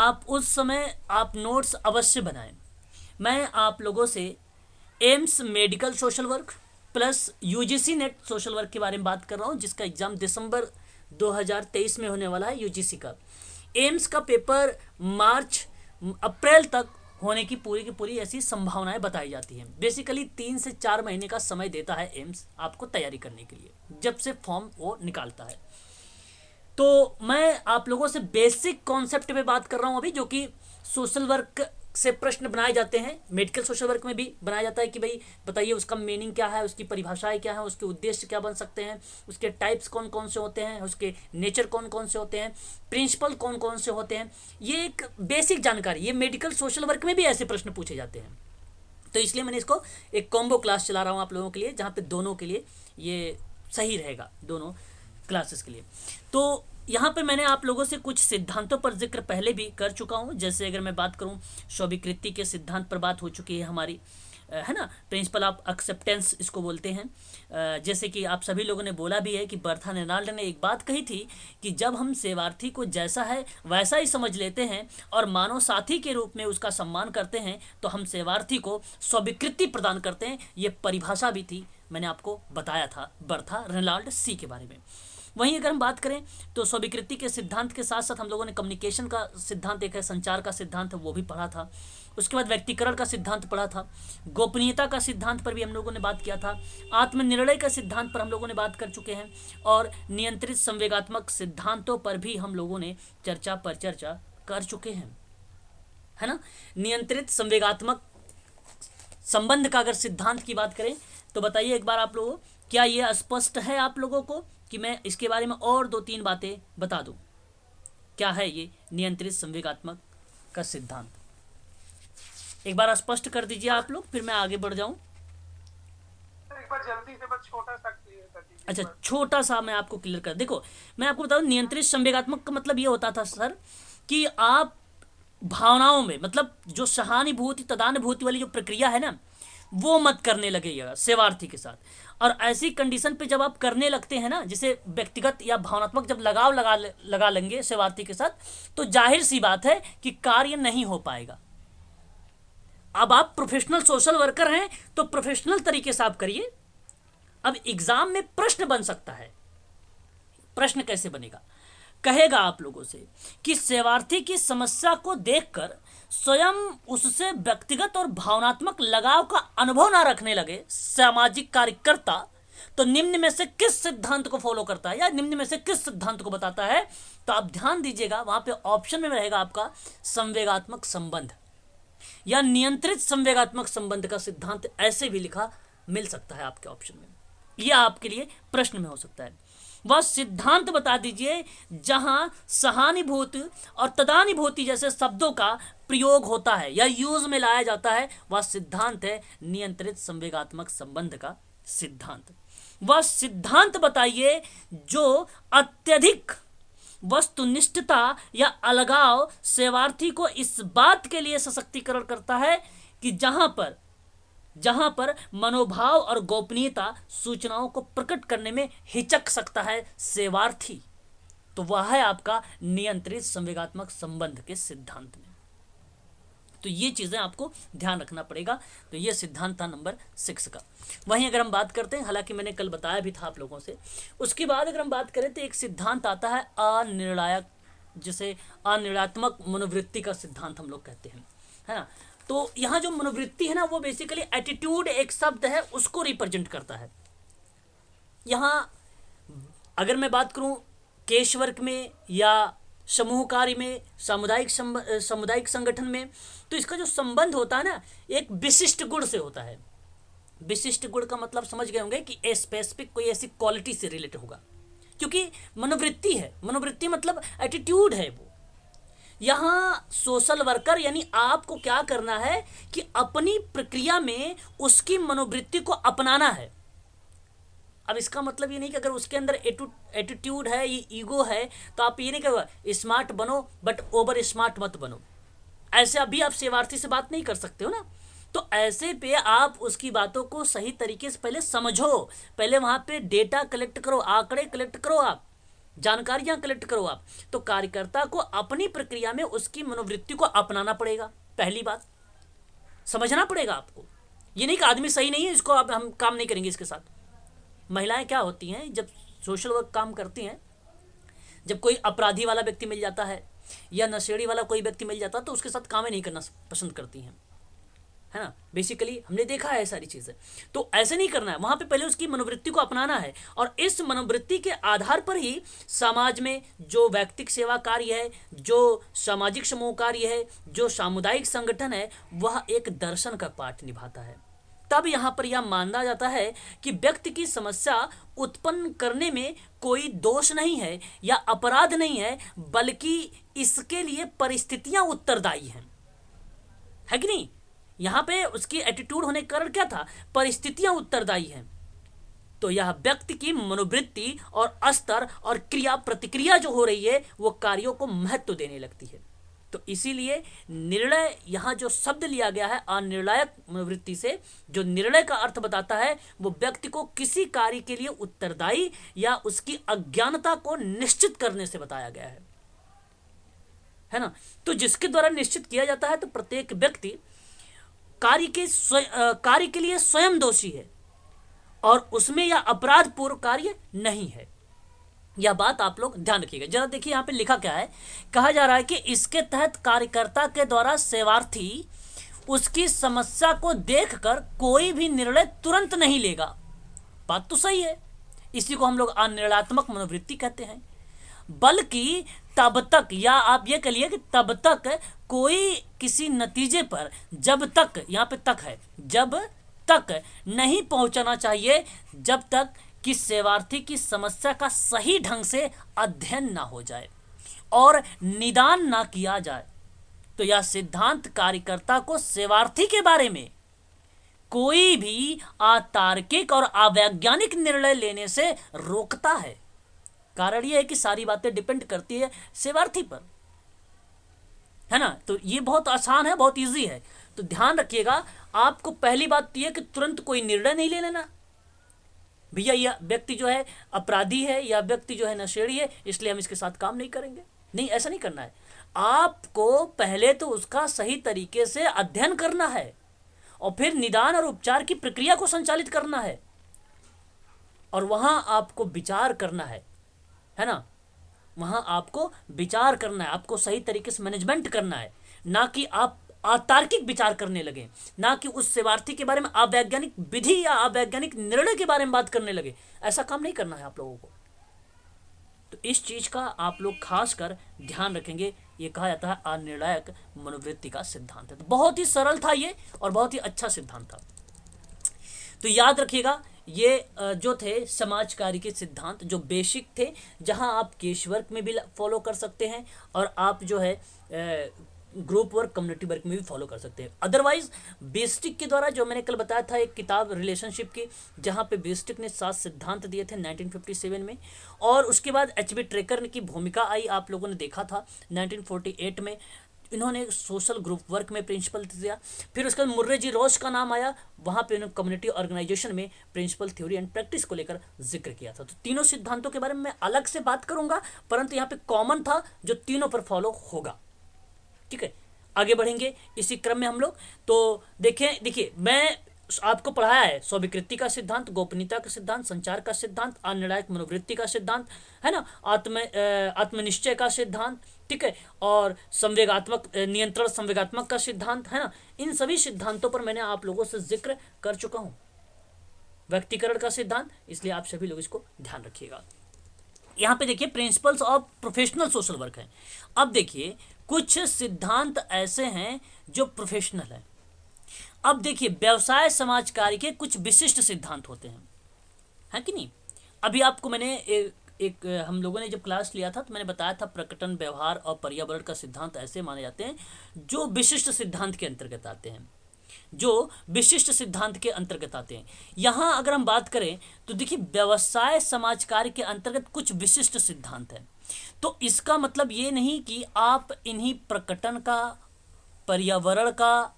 आप उस समय आप नोट्स अवश्य बनाएं। मैं आप लोगों से AIIMS medical social work plus UGC net social work के बारे में बात कर रहा हूँ, जिसका एग्ज़ाम दिसंबर 2023 में होने वाला है यूजीसी का। एम्स का पेपर मार्च अप्रैल तक होने की पूरी ऐसी संभावनाएं बताई जाती हैं। बेसिकली 3 से 4 महीने का समय देता है एम्स आपको तैयारी करने के लिए, जब से फॉर्म वो निकालता है। तो मैं आप लोगों से बेसिक कॉन्सेप्ट पे बात कर रहा हूँ अभी, जो कि सोशल वर्क से प्रश्न बनाए जाते हैं, मेडिकल सोशल वर्क में भी बनाया जाता है कि भाई बताइए उसका मीनिंग क्या है, उसकी परिभाषाएं क्या है, उसके उद्देश्य क्या बन सकते हैं, उसके टाइप्स कौन कौन से होते हैं, उसके नेचर कौन कौन से होते हैं, प्रिंसिपल कौन कौन से होते हैं। ये एक बेसिक जानकारी, ये मेडिकल सोशल वर्क में भी ऐसे प्रश्न पूछे जाते हैं। तो इसलिए मैंने इसको एक कॉम्बो क्लास चला रहा हूँ आप लोगों के लिए, जहाँ पे दोनों के लिए ये सही रहेगा, दोनों क्लासेस के लिए। तो यहाँ पे मैंने आप लोगों से कुछ सिद्धांतों पर जिक्र पहले भी कर चुका हूँ। जैसे अगर मैं बात करूँ, स्वीकृति के सिद्धांत पर बात हो चुकी है हमारी, है ना, प्रिंसिपल ऑफ एक्सेप्टेंस इसको बोलते हैं। जैसे कि आप सभी लोगों ने बोला भी है कि बर्था रेनाल्ड ने एक बात कही थी कि जब हम सेवार्थी को जैसा है वैसा ही समझ लेते हैं और मानव साथी के रूप में उसका सम्मान करते हैं, तो हम सेवार्थी को स्वीकृति प्रदान करते हैं। ये परिभाषा भी थी, मैंने आपको बताया था बर्था रेनाल्ड सी के बारे में। वहीं अगर हम बात करें तो स्वीकृति के सिद्धांत के साथ साथ हम लोगों ने कम्युनिकेशन का सिद्धांत, एक है संचार का सिद्धांत, वो भी पढ़ा था। उसके बाद व्यक्तिकरण का सिद्धांत पढ़ा था, गोपनीयता का सिद्धांत पर भी हम लोगों ने बात किया था, आत्मनिर्णय का सिद्धांत पर हम लोगों ने बात कर चुके हैं, और नियंत्रित संवेगात्मक सिद्धांतों पर भी हम लोगों ने चर्चा कर चुके हैं, है ना। नियंत्रित संवेगात्मक संबंध का अगर सिद्धांत की बात करें तो बताइए एक बार आप लोगों, क्या ये स्पष्ट है आप लोगों को कि मैं इसके बारे में और 2-3 बातें बता दूं? क्या है ये नियंत्रित संवेगात्मक का सिद्धांत? एक बार स्पष्ट कर दीजिए आप लोग, फिर मैं आगे बढ़ जाऊं। एक बार जल्दी से बस छोटा सा क्लियर कर दीजिए। अच्छा, छोटा सा मैं आपको क्लियर कर, देखो मैं आपको बता दूं, नियंत्रित संवेगात्मक का मतलब ये होता था सर कि आप भावनाओं में, मतलब जो सहानुभूति तदानुभूति वाली जो प्रक्रिया है ना, वो मत करने लगेगा सेवार्थी के साथ। और ऐसी कंडीशन पे जब आप करने लगते हैं ना, जैसे व्यक्तिगत या भावनात्मक जब लगाव लगा लेंगे सेवार्थी के साथ, तो जाहिर सी बात है कि कार्य नहीं हो पाएगा। अब आप प्रोफेशनल सोशल वर्कर हैं तो प्रोफेशनल तरीके से आप करिए। अब एग्जाम में प्रश्न बन सकता है, प्रश्न कैसे बनेगा, कहेगा आप लोगों से कि सेवार्थी की समस्या को देखकर स्वयं उससे व्यक्तिगत और भावनात्मक लगाव का अनुभव ना रखने लगे सामाजिक कार्यकर्ता, तो निम्न में से किस सिद्धांत को फॉलो करता है या निम्न में से किस सिद्धांत को बताता है? तो आप ध्यान दीजिएगा, वहां पे ऑप्शन में रहेगा आपका संवेगात्मक संबंध या नियंत्रित संवेगात्मक संबंध का सिद्धांत, ऐसे भी लिखा मिल सकता है आपके ऑप्शन में। यह आपके लिए प्रश्न में हो सकता है। वह सिद्धांत बता दीजिए जहां सहानुभूति और तदानुभूति जैसे शब्दों का प्रयोग होता है या यूज में लाया जाता है, वह सिद्धांत है नियंत्रित संवेगात्मक संबंध का सिद्धांत। वह सिद्धांत बताइए जो अत्यधिक वस्तुनिष्ठता या अलगाव सेवार्थी को इस बात के लिए सशक्तिकरण करता है कि जहां पर मनोभाव और गोपनीयता सूचनाओं को प्रकट करने में हिचक सकता है सेवार्थी, तो वह है आपका नियंत्रित संवेगात्मक संबंध के सिद्धांत में। तो ये चीजें आपको ध्यान रखना पड़ेगा। तो ये सिद्धांत था नंबर 6 का। वहीं अगर हम बात करते हैं, हालांकि मैंने कल बताया भी था आप लोगों से, उसके बाद अगर हम बात करें तो एक सिद्धांत आता है अनिर्णायक, जिसे अनिर्णयात्मक मनोवृत्ति का सिद्धांत हम लोग कहते हैं, है ना। तो यहाँ जो मनोवृत्ति है ना, वो बेसिकली एटीट्यूड एक शब्द है, उसको रिप्रेजेंट करता है। यहाँ अगर मैं बात करूं केश वर्क में या समूह कार्य में, सामुदायिक संगठन में, तो इसका जो संबंध होता है ना, एक विशिष्ट गुण से होता है। विशिष्ट गुण का मतलब समझ गए होंगे कि स्पेसिफिक कोई ऐसी क्वालिटी से रिलेटेड होगा, क्योंकि मनोवृत्ति है, मनोवृत्ति मतलब एटीट्यूड है वो। यहाँ सोशल वर्कर यानी आपको क्या करना है कि अपनी प्रक्रिया में उसकी मनोवृत्ति को अपनाना है। अब इसका मतलब ये नहीं कि अगर उसके अंदर एटीट्यूड है, ये ईगो है, तो आप ये नहीं कहोगे स्मार्ट बनो बट ओवर स्मार्ट मत बनो। ऐसे अभी आप सेवार्थी से बात नहीं कर सकते हो ना। तो ऐसे पे आप उसकी बातों को सही तरीके से पहले समझो, पहले वहां पे डेटा कलेक्ट करो, आंकड़े कलेक्ट करो आप, जानकारियां कलेक्ट करो आप। तो कार्यकर्ता को अपनी प्रक्रिया में उसकी मनोवृत्ति को अपनाना पड़ेगा, पहली बात समझना पड़ेगा आपको। ये नहीं कि आदमी सही नहीं है इसको अब हम काम नहीं करेंगे इसके साथ। महिलाएं क्या होती हैं, जब सोशल वर्क काम करती हैं, जब कोई अपराधी वाला व्यक्ति मिल जाता है या नशेड़ी वाला कोई व्यक्ति मिल जाता है तो उसके साथ काम ही नहीं करना पसंद करती हैं, है ना। बेसिकली हमने देखा है सारी चीज़ें। तो ऐसे नहीं करना है, वहाँ पे पहले उसकी मनोवृत्ति को अपनाना है और इस मनोवृत्ति के आधार पर ही समाज में जो व्यक्तिक सेवा कार्य है, जो सामाजिक समूह कार्य है, जो सामुदायिक संगठन है, वह एक दर्शन का पाठ निभाता है। तब यहाँ पर यह माना जाता है कि व्यक्ति की समस्या उत्पन्न करने में कोई दोष नहीं है या अपराध नहीं है, बल्कि इसके लिए परिस्थितियां उत्तरदायी हैं, है कि नहीं। यहाँ पे उसकी एटीट्यूड होने का कारण क्या था, परिस्थितियां उत्तरदायी हैं। तो यह व्यक्ति की मनोवृत्ति और स्तर और क्रिया प्रतिक्रिया जो हो रही है वो कार्यों को महत्व देने लगती है। तो इसीलिए निर्णय, यहाँ जो शब्द लिया गया है अनिर्णायक मनोवृत्ति से, जो निर्णय का अर्थ बताता है वो व्यक्ति को किसी कार्य के लिए उत्तरदायी या उसकी अज्ञानता को निश्चित करने से बताया गया है ना। तो जिसके द्वारा निश्चित किया जाता है तो प्रत्येक व्यक्ति कार्य के लिए स्वयं दोषी है और उसमें यह अपराध पूर्ण कार्य नहीं है। यह बात आप लोग ध्यान रखिएगा। जरा देखिए यहाँ पे लिखा क्या है, कहा जा रहा है कि इसके तहत कार्यकर्ता के द्वारा सेवार्थी उसकी समस्या को देखकर कोई भी निर्णय तुरंत नहीं लेगा। बात तो सही है, इसी को हम लोग अनिर्णयात्मक मनोवृत्ति कहते हैं। बल्कि तब तक, या आप ये कहिए कि तब तक कोई किसी नतीजे पर, जब तक, यहाँ पे तक है, जब तक नहीं पहुंचना चाहिए जब तक कि सेवार्थी की समस्या का सही ढंग से अध्ययन ना हो जाए और निदान ना किया जाए। तो यह सिद्धांत कार्यकर्ता को सेवार्थी के बारे में कोई भी अतार्किक और अवैज्ञानिक निर्णय लेने से रोकता है। कारण यह है कि सारी बातें डिपेंड करती है सेवार्थी पर, है ना। तो ये बहुत आसान है, बहुत इजी है। तो ध्यान रखिएगा, आपको पहली बात तो यह कि तुरंत कोई निर्णय नहीं ले लेना, भैया यह व्यक्ति जो है अपराधी है या व्यक्ति जो है नशेड़ी है इसलिए हम इसके साथ काम नहीं करेंगे। नहीं, ऐसा नहीं करना है। आपको पहले तो उसका सही तरीके से अध्ययन करना है और फिर निदान और उपचार की प्रक्रिया को संचालित करना है और वहां आपको विचार करना है ना। वहां आपको विचार करना है, आपको सही तरीके से मैनेजमेंट करना है, ना कि आप अतार्किक विचार करने लगे, ना कि उस सेवार्थी के बारे में अवैज्ञानिक विधि या अवैज्ञानिक निर्णय के बारे में बात करने लगे। ऐसा काम नहीं करना है आप लोगों को। तो इस चीज का आप लोग खास कर ध्यान रखेंगे। ये कहा जाता है अनिर्णायक मनोवृत्ति का सिद्धांत है। तो बहुत ही सरल था ये और बहुत ही अच्छा सिद्धांत था। तो याद रखिएगा, ये जो थे समाज कार्य के सिद्धांत जो बेसिक थे, जहां आप केस वर्क में भी फॉलो कर सकते हैं और आप जो है ग्रुप वर्क, कम्युनिटी वर्क में भी फॉलो कर सकते हैं। अदरवाइज बेस्टिक के द्वारा, जो मैंने कल बताया था एक किताब रिलेशनशिप की, जहां पे बेस्टिक ने 7 सिद्धांत दिए थे 1957 में, और उसके बाद एच.बी. ट्रेकर की भूमिका आई, आप लोगों ने देखा था 1948 में। इन्होंने सोशल ग्रुप वर्क में प्रिंसिपल दिया। फिर उसके बाद मुर्रे जी रॉस का नाम आया, वहाँ पे उन्होंने कम्युनिटी ऑर्गेनाइजेशन में प्रिंसिपल, थ्योरी एंड प्रैक्टिस को लेकर जिक्र किया था। तो तीनों सिद्धांतों के बारे में मैं अलग से बात करूंगा, परंतु यहाँ पे कॉमन था जो तीनों पर फॉलो होगा। ठीक है, आगे बढ़ेंगे इसी क्रम में हम लोग। तो देखिए मैं आपको पढ़ाया है स्वीकृति का सिद्धांत, गोपनीयता का सिद्धांत, संचार का सिद्धांत, अनिर्णायक मनोवृत्ति का सिद्धांत, है ना, आत्मनिश्चय का सिद्धांत, ठीक है, और संवेगात्मक नियंत्रण संवेगात्मक का सिद्धांत, है ना। इन सभी सिद्धांतों पर मैंने आप लोगों से जिक्र कर चुका हूं। व्यक्तिकरण का सिद्धांत, इसलिए आप सभी लोग इसको ध्यान रखिएगा। यहाँ पे देखिए principles of professional social work है। अब देखिए कुछ सिद्धांत ऐसे हैं जो प्रोफेशनल है। अब देखिए व्यवसाय समाज कार्य के कुछ विशिष्ट सिद्धांत होते हैं, है कि नहीं। अभी आपको मैंने एक हम लोगों ने जब क्लास लिया था तो मैंने बताया था प्रकटन, व्यवहार और पर्यावरण का सिद्धांत ऐसे माने जाते हैं जो विशिष्ट सिद्धांत के अंतर्गत आते हैं, जो विशिष्ट सिद्धांत के अंतर्गत आते हैं। यहाँ अगर हम बात करें तो देखिए व्यवसाय समाज कार्य के अंतर्गत कुछ विशिष्ट सिद्धांत हैं। तो इसका मतलब ये नहीं कि आप इन्हीं प्रकटन का, पर्यावरण का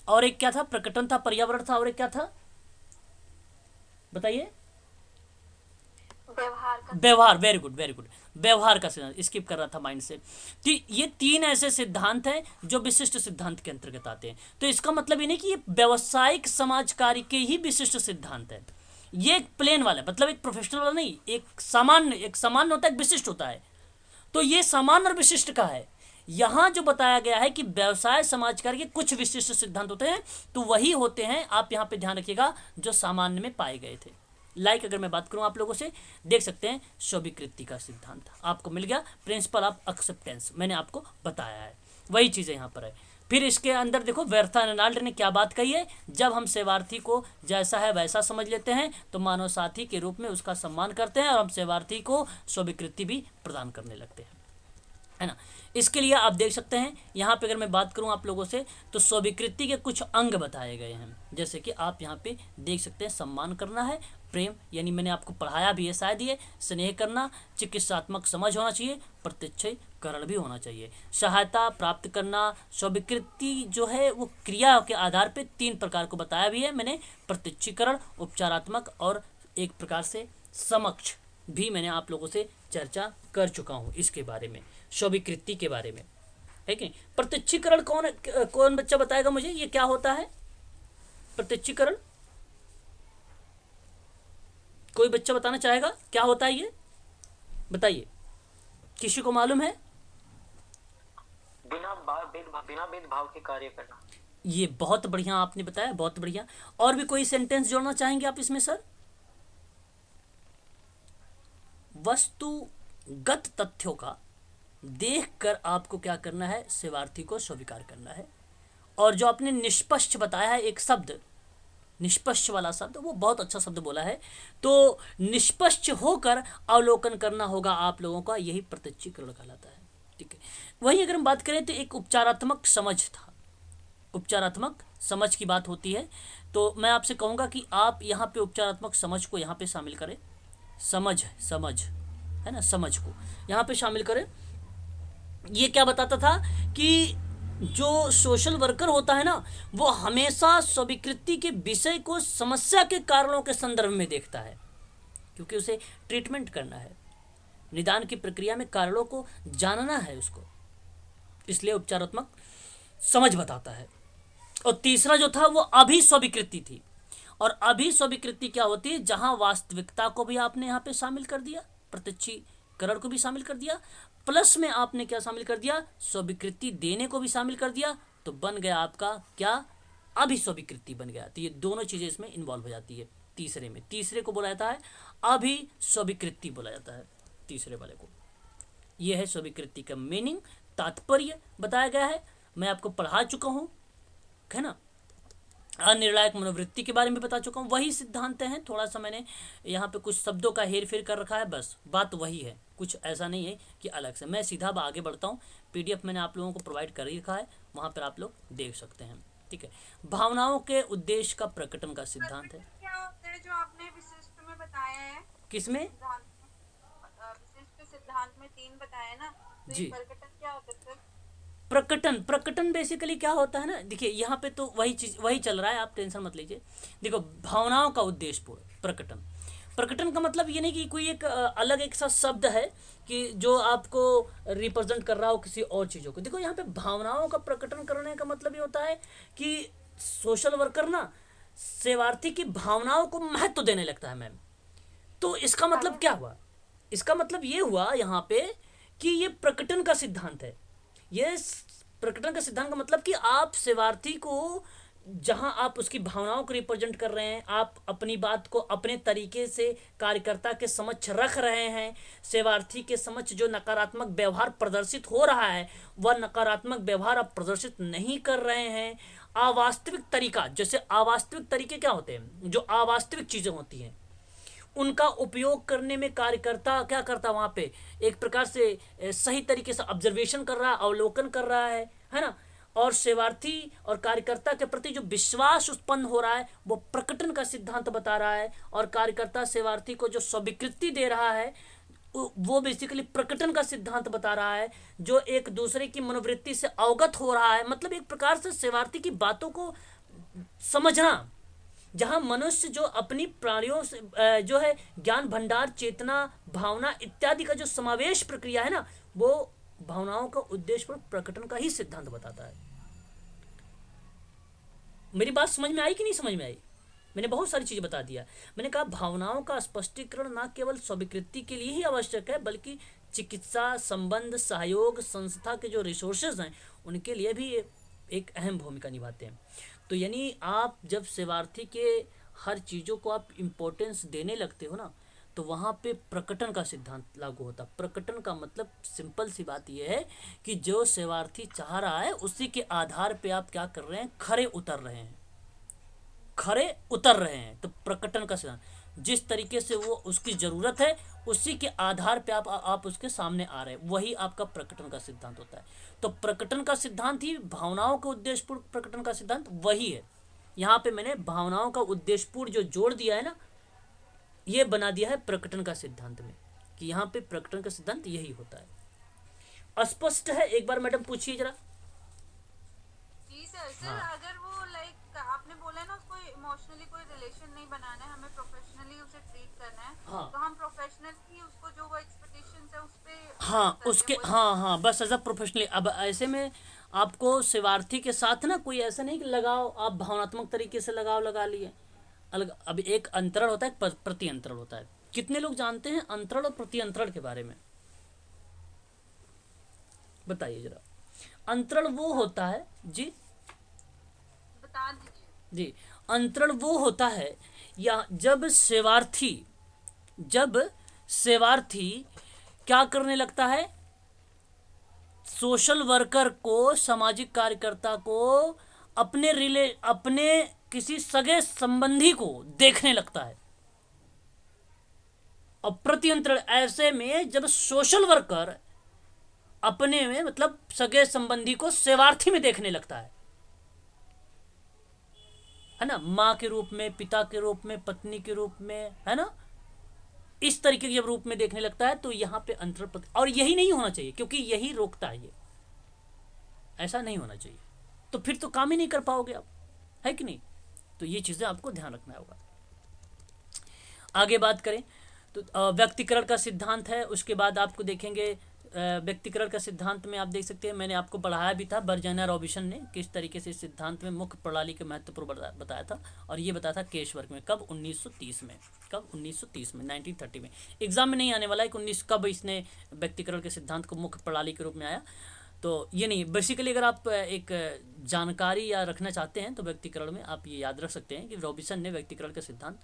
और एक क्या था, प्रकटन था, पर्यावरण था, और एक क्या था बताइए, व्यवहार, वेरी गुड वेरी गुड, व्यवहार का सिद्धांत, स्किप कर रहा था माइंड से। तो ये तीन ऐसे सिद्धांत हैं जो विशिष्ट सिद्धांत के अंतर्गत आते हैं। तो इसका मतलब ये नहीं कि ये व्यावसायिक समाज कार्य के ही विशिष्ट सिद्धांत है। ये एक प्लेन वाला है, मतलब एक प्रोफेशनल वाला नहीं, एक सामान्य होता है, एक विशिष्ट होता है। तो ये सामान्य और विशिष्ट का है। यहाँ जो बताया गया है कि व्यवसाय समाज कार्य के कुछ विशिष्ट सिद्धांत होते हैं, तो वही होते हैं, आप यहाँ पे ध्यान रखिएगा, जो सामान्य में पाए गए थे। अगर मैं बात करूं आप लोगों से, देख सकते हैं स्वीकृति का सिद्धांत आपको मिल गया, प्रिंसिपल ऑफ एक्सेप्टेंस मैंने आपको बताया है, वही चीज़ें यहाँ पर है। फिर इसके अंदर देखो व्यर्था रेनाल्ड ने क्या बात कही है, जब हम सेवार्थी को जैसा है वैसा समझ लेते हैं तो मानव साथी के रूप में उसका सम्मान करते हैं और हम सेवार्थी को स्वीकृति भी प्रदान करने लगते हैं, है ना। इसके लिए आप देख सकते हैं यहाँ पे अगर मैं बात करूँ आप लोगों से, तो स्वीकृति के कुछ अंग बताए गए हैं, जैसे कि आप यहाँ पे देख सकते हैं, सम्मान करना है, प्रेम यानी मैंने आपको पढ़ाया भी है शायद, ये स्नेह करना, चिकित्सात्मक समझ होना चाहिए, प्रत्यक्षीकरण भी होना चाहिए, सहायता प्राप्त करना। स्वीकृति जो है वो क्रिया के आधार पर 3 प्रकार को बताया भी है मैंने, प्रत्यक्षीकरण, उपचारात्मक और एक प्रकार से समक्ष भी मैंने आप लोगों से चर्चा कर चुका हूँ इसके बारे में, स्वीकृति के बारे में, है कि। प्रत्यक्षीकरण कौन बच्चा बताएगा मुझे, ये क्या होता है प्रत्यक्षीकरण? कोई बच्चा बताना चाहेगा क्या होता है ये, बताइए, किसी को मालूम है? बिना भेदभाव के कार्य करना। ये बहुत बढ़िया आपने बताया, बहुत बढ़िया। और भी कोई सेंटेंस जोड़ना चाहेंगे आप इसमें सर? वस्तुगत तथ्यों का देखकर आपको क्या करना है, सेवार्थी को स्वीकार करना है। और जो आपने निष्पक्ष बताया है एक शब्द, निष्पक्ष वाला शब्द, वो बहुत अच्छा शब्द बोला है। तो निष्पक्ष होकर अवलोकन करना होगा आप लोगों का, यही प्रत्यक्षीकरण कहलाता है, ठीक है। वहीं अगर हम बात करें तो एक उपचारात्मक समझ था, उपचारात्मक समझ की बात होती है, तो मैं आपसे कहूँगा कि आप यहाँ पे उपचारात्मक समझ को यहाँ पे शामिल करें, समझ है ना, समझ को यहाँ पे शामिल करें। ये क्या बताता था कि जो सोशल वर्कर होता है ना, वो हमेशा स्वीकृति के विषय को समस्या के कारणों के संदर्भ में देखता है, क्योंकि उसे ट्रीटमेंट करना है, निदान की प्रक्रिया में कारणों को जानना है उसको, इसलिए उपचारात्मक समझ बताता है। और तीसरा जो था वो अभिस्वीकृति थी, और अभिस्वीकृति क्या होती है, जहां वास्तविकता को भी आपने यहाँ पे शामिल कर दिया, प्रत्यक्षीकरण को भी शामिल कर दिया, प्लस में आपने क्या शामिल कर दिया, स्वीकृति देने को भी शामिल कर दिया, तो बन गया आपका क्या, अभिस्वीकृति बन गया। तो ये दोनों चीजें इसमें इन्वॉल्व हो जाती है। तीसरे में, तीसरे को बोला जाता है अभिस्वीकृति बोला जाता है, तीसरे वाले को। यह है स्वीकृति का मीनिंग, तात्पर्य बताया गया है, मैं आपको पढ़ा चुका हूँ, है ना। अनिर्णायक मनोवृत्ति के बारे में बता चुका हूँ, वही सिद्धांत हैं, थोड़ा सा मैंने यहाँ पे कुछ शब्दों का हेर फेर कर रखा है, बस बात वही है, कुछ ऐसा नहीं है कि अलग से। मैं सीधा आगे बढ़ता हूँ, पीडीएफ मैंने आप लोगों को प्रोवाइड कर ही रखा है, वहाँ पर आप लोग देख सकते हैं, ठीक है। भावनाओं के उद्देश्य का प्रकटन का सिद्धांत है। क्या होता है जो आपने विशिष्ट में बताया है, किसमें? विशिष्ट सिद्धांत में 3 बताया ना, तो जी, प्रकटन क्या होता है सर? प्रकटन बेसिकली क्या होता है ना, देखिए यहाँ पे तो वही चीज वही चल रहा है, आप टेंशन मत लीजिए। देखो, भावनाओं का उद्देश्यपूर्ण प्रकटन का मतलब ये नहीं कि कोई एक अलग एक सा शब्द है कि जो आपको रिप्रेजेंट कर रहा हो किसी और चीज़ों को। देखो यहाँ पे भावनाओं का प्रकटन करने का मतलब ये होता है कि सोशल वर्कर ना सेवार्थी की भावनाओं को महत्व देने लगता है मैम। तो इसका मतलब क्या हुआ, इसका मतलब ये हुआ यहाँ पे कि ये प्रकटन का सिद्धांत है। ये प्रकटन का सिद्धांत का मतलब कि आप सेवार्थी को, जहां आप उसकी भावनाओं को रिप्रेजेंट कर रहे हैं, आप अपनी बात को अपने तरीके से कार्यकर्ता के समक्ष रख रहे हैं, सेवार्थी के समक्ष जो नकारात्मक व्यवहार प्रदर्शित हो रहा है वह नकारात्मक व्यवहार आप प्रदर्शित नहीं कर रहे हैं। अवास्तविक तरीका, जैसे अवास्तविक तरीके क्या होते हैं, जो अवास्तविक चीज़ें होती हैं उनका उपयोग करने में कार्यकर्ता क्या करता है, वहाँ पे एक प्रकार से सही तरीके से ऑब्जर्वेशन कर रहा है, अवलोकन कर रहा है ना। और सेवार्थी और कार्यकर्ता के प्रति जो विश्वास उत्पन्न हो रहा है वो प्रकटन का सिद्धांत बता रहा है, और कार्यकर्ता सेवार्थी को जो स्वीकृति दे रहा है वो बेसिकली प्रकटन का सिद्धांत बता रहा है, जो एक दूसरे की मनोवृत्ति से अवगत हो रहा है, मतलब एक प्रकार से सेवार्थी की बातों को समझना, जहाँ मनुष्य जो अपनी प्राणियों से जो है ज्ञान भंडार, चेतना, भावना इत्यादि का जो समावेश प्रक्रिया है ना, वो भावनाओं का उद्देश्य पर प्रकटन का ही सिद्धांत बताता है। मेरी बात समझ में आई कि नहीं समझ में आई? मैंने बहुत सारी चीज़ें बता दिया। मैंने कहा भावनाओं का स्पष्टीकरण न केवल स्वीकृति के लिए ही आवश्यक है, बल्कि चिकित्सा, संबंध, सहयोग, संस्था के जो रिसोर्सेज हैं उनके लिए भी एक अहम भूमिका निभाते हैं। तो यानी आप जब सेवार्थी के हर चीज़ों को आप इम्पोर्टेंस देने लगते हो ना, तो वहाँ पे प्रकटन का सिद्धांत लागू होता है। प्रकटन का मतलब सिंपल सी बात यह है कि जो सेवार्थी चाह रहा है उसी के आधार पे आप क्या कर रहे हैं, खरे उतर रहे हैं, खरे उतर रहे हैं। तो प्रकटन का सिद्धांत, जिस तरीके से वो उसकी ज़रूरत है उसी के आधार पे आप उसके सामने आ रहे हैं, वही आपका प्रकटन का सिद्धांत होता है। तो प्रकटन का सिद्धांत ही भावनाओं के उद्देश्यपूर्ण प्रकटन का सिद्धांत वही है। यहाँ पे मैंने भावनाओं का उद्देश्यपूर्ण जो जोड़ दिया है ना, ये बना दिया है प्रकटन का सिद्धांत में, कि यहाँ पे प्रकटन का सिद्धांत यही होता है। स्पष्ट है? एक बार मैडम पूछिए जरा। जी सर। सर हाँ। अगर वो लाइक आपने बोला ना उसको इमोशनली कोई रिलेशन नहीं बनाना है, हमें प्रोफेशनली उसे ट्रीट करना है। हाँ। तो हम प्रोफेशनली उसको जो वो एक्सपेक्टेशंस है उस पे हाँ उसके हाँ बस एज अ प्रोफेशनली। अब ऐसे में आपको सेवार्थी के साथ ना कोई ऐसा नहीं कि लगाव आप भावनात्मक तरीके से लगाव लगा लिए अलग। अब एक अंतरण होता है, प्रति अंतरण होता है। कितने लोग जानते हैं अंतरण और प्रति अंतरण के बारे में? बताइए जरा। अंतरण वो होता है जी, बता दीजिए। जी अंतरण वो होता है या जब सेवार्थी क्या करने लगता है, सोशल वर्कर को, सामाजिक कार्यकर्ता को अपने किसी सगे संबंधी को देखने लगता है। और प्रतियंत्रण ऐसे में जब सोशल वर्कर अपने में मतलब सगे संबंधी को सेवार्थी में देखने लगता है ना, माँ के रूप में, पिता के रूप में, पत्नी के रूप में, है ना, इस तरीके के जब रूप में देखने लगता है तो यहाँ पे अंतर। और यही नहीं होना चाहिए, क्योंकि यही रोकता है, ये ऐसा नहीं होना चाहिए। तो फिर तो काम ही नहीं कर पाओगे आप, है कि नहीं? तो ये चीज़ें आपको ध्यान रखना होगा। आगे बात करें तो व्यक्तिकरण का सिद्धांत है। उसके बाद आपको देखेंगे व्यक्तिकरण का सिद्धांत में आप देख सकते हैं, मैंने आपको पढ़ाया भी था, बर्जना रॉबिसन ने किस तरीके से इस सिद्धांत में मुख्य प्रणाली के महत्वपूर्ण बताया था। और ये बताया था केश वर्क में, कब 1930 में, कब 1930 में, 1930 में। एग्जाम में नहीं आने वाला है कि 19 कब इसने व्यक्तिकरण के सिद्धांत को मुख्य प्रणाली के रूप में आया। तो ये नहीं, बेसिकली अगर आप एक जानकारी या रखना चाहते हैं तो व्यक्तिकरण में आप ये याद रख सकते हैं कि रॉबिसन ने व्यक्तिकरण का सिद्धांत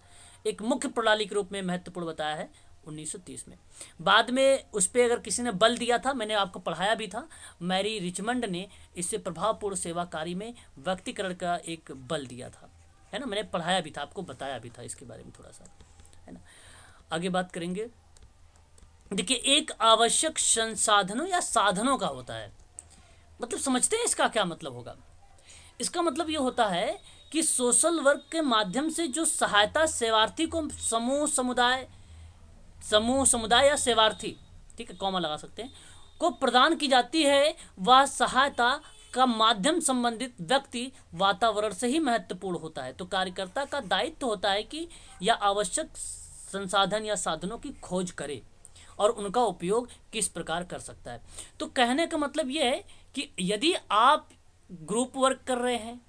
एक मुख्य प्रणाली के रूप में महत्वपूर्ण बताया है 1930 में। बाद में उस पर अगर किसी ने बल दिया था, मैंने आपको पढ़ाया भी था, मैरी रिचमंड ने इससे प्रभावपूर्ण सेवा कार्य में व्यक्तिकरण का एक बल दिया था, है ना, मैंने पढ़ाया भी था, आपको बताया भी था इसके बारे में थोड़ा सा, है ना। आगे बात करेंगे। देखिए, एक आवश्यक संसाधनों या साधनों का होता है, मतलब समझते हैं इसका क्या मतलब होगा? इसका मतलब ये होता है कि सोशल वर्क के माध्यम से जो सहायता सेवार्थी को समूह समुदाय या सेवार्थी, ठीक है, कॉमा लगा सकते हैं, को प्रदान की जाती है, वह सहायता का माध्यम संबंधित व्यक्ति वातावरण से ही महत्वपूर्ण होता है। तो कार्यकर्ता का दायित्व होता है कि यह आवश्यक संसाधन या साधनों की खोज करे और उनका उपयोग किस प्रकार कर सकता है। तो कहने का मतलब यह है कि यदि आप ग्रुप वर्क कर रहे हैं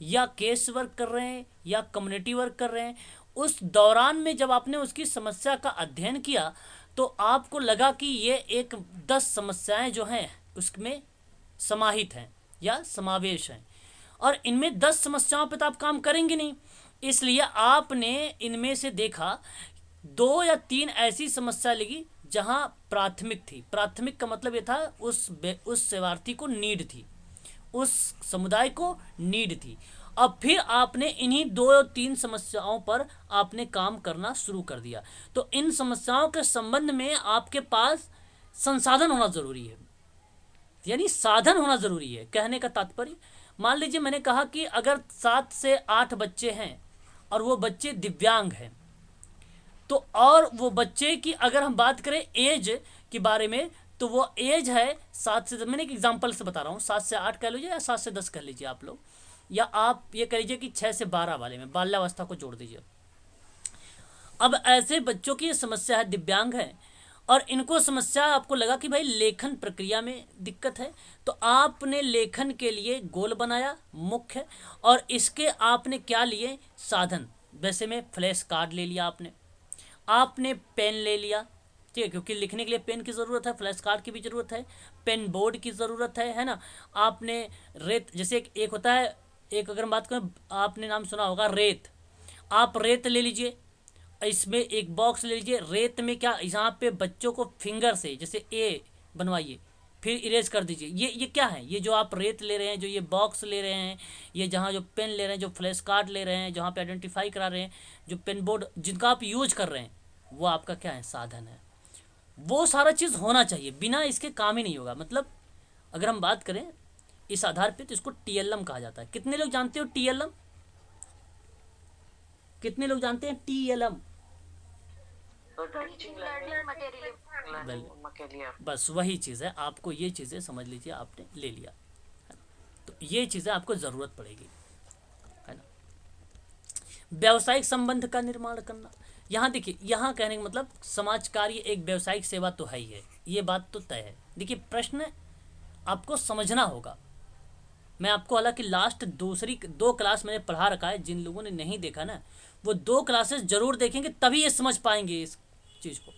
या केस वर्क कर रहे हैं या कम्युनिटी वर्क कर रहे हैं, उस दौरान में जब आपने उसकी समस्या का अध्ययन किया तो आपको लगा कि ये एक 10 समस्याएं जो हैं उसमें समाहित हैं या समावेश हैं, और इनमें 10 समस्याओं पे तो आप काम करेंगे नहीं, इसलिए आपने इनमें से देखा 2 या 3 ऐसी समस्या लगी जहां प्राथमिक थी। प्राथमिक का मतलब ये था उस सेवार्थी को नीड थी, उस समुदाय को नीड थी। अब फिर आपने इन्हीं 2 या 3 समस्याओं पर आपने काम करना शुरू कर दिया। तो इन समस्याओं के संबंध में आपके पास संसाधन होना ज़रूरी है, यानी साधन होना ज़रूरी है। कहने का तात्पर्य, मान लीजिए मैंने कहा कि अगर 7 से 8 बच्चे हैं और वो बच्चे दिव्यांग हैं, तो और वो बच्चे की अगर हम बात करें एज के बारे में, तो वो एज है 7 से, मैंने एक एग्जांपल से बता रहा हूँ, 7 से 8 कह लीजिए या 7 से 10 कह लीजिए आप लोग, या आप ये कर लीजिए कि 6 से 12 वाले में बाल्यावस्था को जोड़ दीजिए। अब ऐसे बच्चों की समस्या है, दिव्यांग है, और इनको समस्या, आपको लगा कि भाई लेखन प्रक्रिया में दिक्कत है, तो आपने लेखन के लिए गोल बनाया मुख्य, और इसके आपने क्या लिए साधन। वैसे में फ्लैश कार्ड ले लिया आपने पेन ले लिया, ठीक है, क्योंकि लिखने के लिए पेन की ज़रूरत है, फ्लैश कार्ड की भी ज़रूरत है, पेन बोर्ड की ज़रूरत है ना। आपने रेत, जैसे एक होता है, एक अगर हम बात करें, आपने नाम सुना होगा रेत, आप रेत ले लीजिए, इसमें एक बॉक्स ले लीजिए। रेत में क्या, यहाँ पे बच्चों को फिंगर से जैसे ए बनवाइए, फिर इरेज कर दीजिए। ये क्या है, ये जो आप रेत ले रहे हैं, जो ये बॉक्स ले रहे हैं, ये जहाँ जो पेन ले रहे हैं, जो फ्लैश कार्ड ले रहे हैं, जहाँ पे आइडेंटिफाई करा रहे हैं, जो पेन बोर्ड जिनका आप यूज कर रहे हैं, वो आपका क्या है, साधन है। वो सारा चीज़ होना चाहिए, बिना इसके काम ही नहीं होगा। मतलब अगर हम बात करें इस आधार पे, तो इसको टीएलएम कहा जाता है। कितने लोग जानते हो टीएलएम? कितने लोग जानते हैं टीएलएम? बस वही चीज़ है, आपको ये चीज़ें समझ लीजिए, आपने ले लिया है ना? तो ये चीज़ें आपको ज़रूरत पड़ेगी, है ना। व्यावसायिक संबंध का निर्माण करना, यहाँ देखिए, यहाँ कहने का मतलब समाज कार्य एक व्यावसायिक सेवा तो है ही है, ये बात तो तय है। देखिए प्रश्न आपको समझना होगा। मैं आपको हालांकि लास्ट दूसरी 2 क्लास मैंने पढ़ा रखा है, जिन लोगों ने नहीं देखा ना, वो 2 क्लासेस जरूर देखेंगे, तभी ये समझ पाएंगे इस चीज़ को।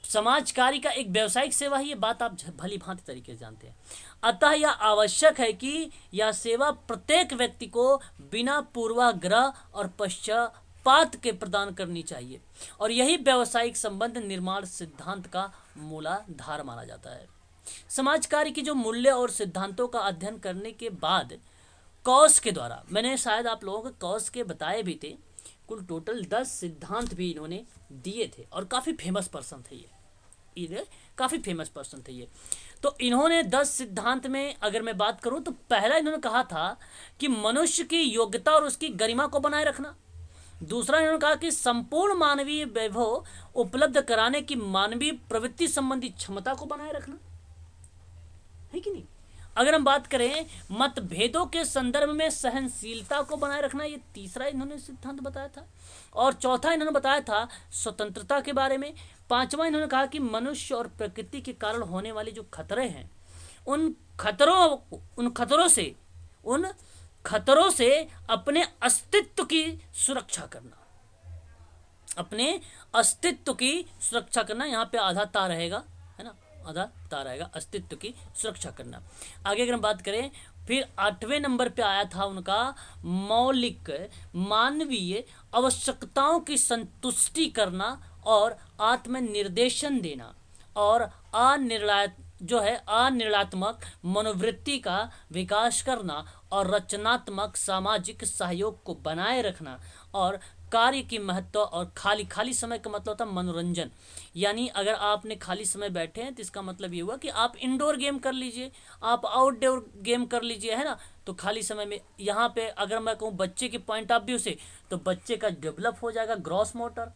समाज कार्य का एक व्यावसायिक सेवा है, ये बात आप भली भांति तरीके से जानते हैं। अतः यह आवश्यक है कि यह सेवा प्रत्येक व्यक्ति को बिना पूर्वाग्रह और पश्चाताप के प्रदान करनी चाहिए, और यही व्यावसायिक संबंध निर्माण सिद्धांत का मूलाधार माना जाता है। समाज कार्य की जो मूल्य और सिद्धांतों का अध्ययन करने के बाद कौश के द्वारा, मैंने शायद आप लोगों को कौश के बताए भी थे, कुल टोटल 10 सिद्धांत भी इन्होंने दिए थे, और काफ़ी फेमस पर्सन थे ये काफ़ी फेमस पर्सन थे ये। तो इन्होंने 10 सिद्धांत में अगर मैं बात करूं, तो पहला इन्होंने कहा था कि मनुष्य की योग्यता और उसकी गरिमा को बनाए रखना। दूसरा इन्होंने कहा कि संपूर्ण मानवीय वैभव उपलब्ध कराने की मानवीय प्रवृत्ति संबंधी क्षमता को बनाए रखना, है कि नहीं। अगर हम बात करें मतभेदों के संदर्भ में सहनशीलता को बनाए रखना, ये तीसरा इन्होंने सिद्धांत बताया था। और चौथा इन्होंने बताया था स्वतंत्रता के बारे में। पांचवा इन्होंने कहा कि मनुष्य और प्रकृति के कारण होने वाले जो खतरे हैं, उन खतरों से अपने अस्तित्व की सुरक्षा करना, अपने अस्तित्व की सुरक्षा करना। यहाँ पे आधा ता रहेगा, है ना, आधा ता रहेगा, अस्तित्व की सुरक्षा करना। आगे अगर हम बात करें, फिर 8वें नंबर पे आया था उनका मौलिक मानवीय आवश्यकताओं की संतुष्टि करना और आत्मनिर्देशन देना, और अनिर्णयात्मक मनोवृत्ति का विकास करना, और रचनात्मक सामाजिक सहयोग को बनाए रखना, और कार्य की महत्व। और खाली समय का मतलब होता है मनोरंजन, यानी अगर आपने खाली समय बैठे हैं तो इसका मतलब ये हुआ कि आप इंडोर गेम कर लीजिए, आप आउटडोर गेम कर लीजिए, है ना। तो खाली समय में यहाँ पे अगर मैं कहूँ बच्चे के पॉइंट ऑफ व्यू से, तो बच्चे का डेवलप हो जाएगा ग्रॉस मोटर।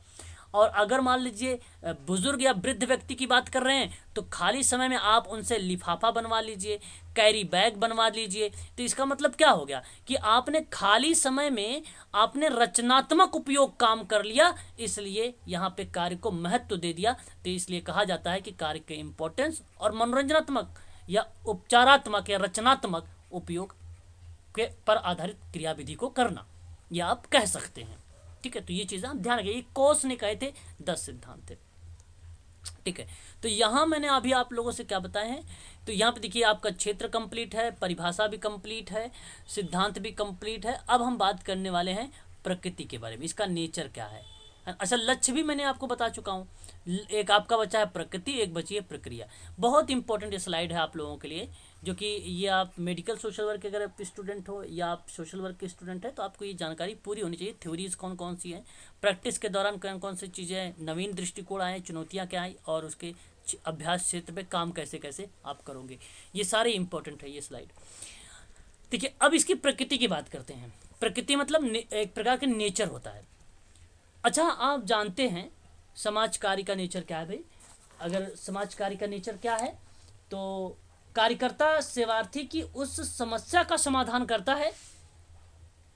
और अगर मान लीजिए बुजुर्ग या वृद्ध व्यक्ति की बात कर रहे हैं, तो खाली समय में आप उनसे लिफाफा बनवा लीजिए, कैरी बैग बनवा लीजिए। तो इसका मतलब क्या हो गया कि आपने खाली समय में आपने रचनात्मक उपयोग काम कर लिया, इसलिए यहाँ पे कार्य को महत्व दे दिया। तो इसलिए कहा जाता है कि कार्य के इम्पोर्टेंस और मनोरंजनात्मक या उपचारात्मक या रचनात्मक उपयोग के पर आधारित क्रियाविधि को करना, यह आप कह सकते हैं। ठीक है, तो ये चीज़ें आप ध्यान रखिए, ये कोर्स ने कहे थे 10 सिद्धांत थे। ठीक है, तो यहाँ मैंने अभी आप लोगों से क्या बताए हैं, तो यहाँ पे देखिए आपका क्षेत्र कंप्लीट है, परिभाषा भी कंप्लीट है, सिद्धांत भी कंप्लीट है। अब हम बात करने वाले हैं प्रकृति के बारे में, इसका नेचर क्या है। अच्छा, लक्ष्य भी मैंने आपको बता चुका हूँ, एक आपका बचा है प्रकृति, एक बची है प्रक्रिया। बहुत इंपॉर्टेंट स्लाइड है आप लोगों के लिए, जो कि ये आप मेडिकल सोशल वर्क के अगर आप स्टूडेंट हो या आप सोशल वर्क के स्टूडेंट है, तो आपको ये जानकारी पूरी होनी चाहिए। थ्योरीज कौन कौन सी हैं, प्रैक्टिस के दौरान कौन कौन सी चीज़ें, नवीन दृष्टिकोण आए, चुनौतियाँ क्या आई, और उसके अभ्यास क्षेत्र पे काम कैसे कैसे आप करोगे, ये सारे इंपॉर्टेंट है ये स्लाइड। देखिए, अब इसकी प्रकृति की बात करते हैं। प्रकृति मतलब एक प्रकार के नेचर होता है। अच्छा, आप जानते हैं समाज कार्य का नेचर क्या है भाई। अगर समाज कार्य का नेचर क्या है, तो कार्यकर्ता सेवार्थी की उस समस्या का समाधान करता है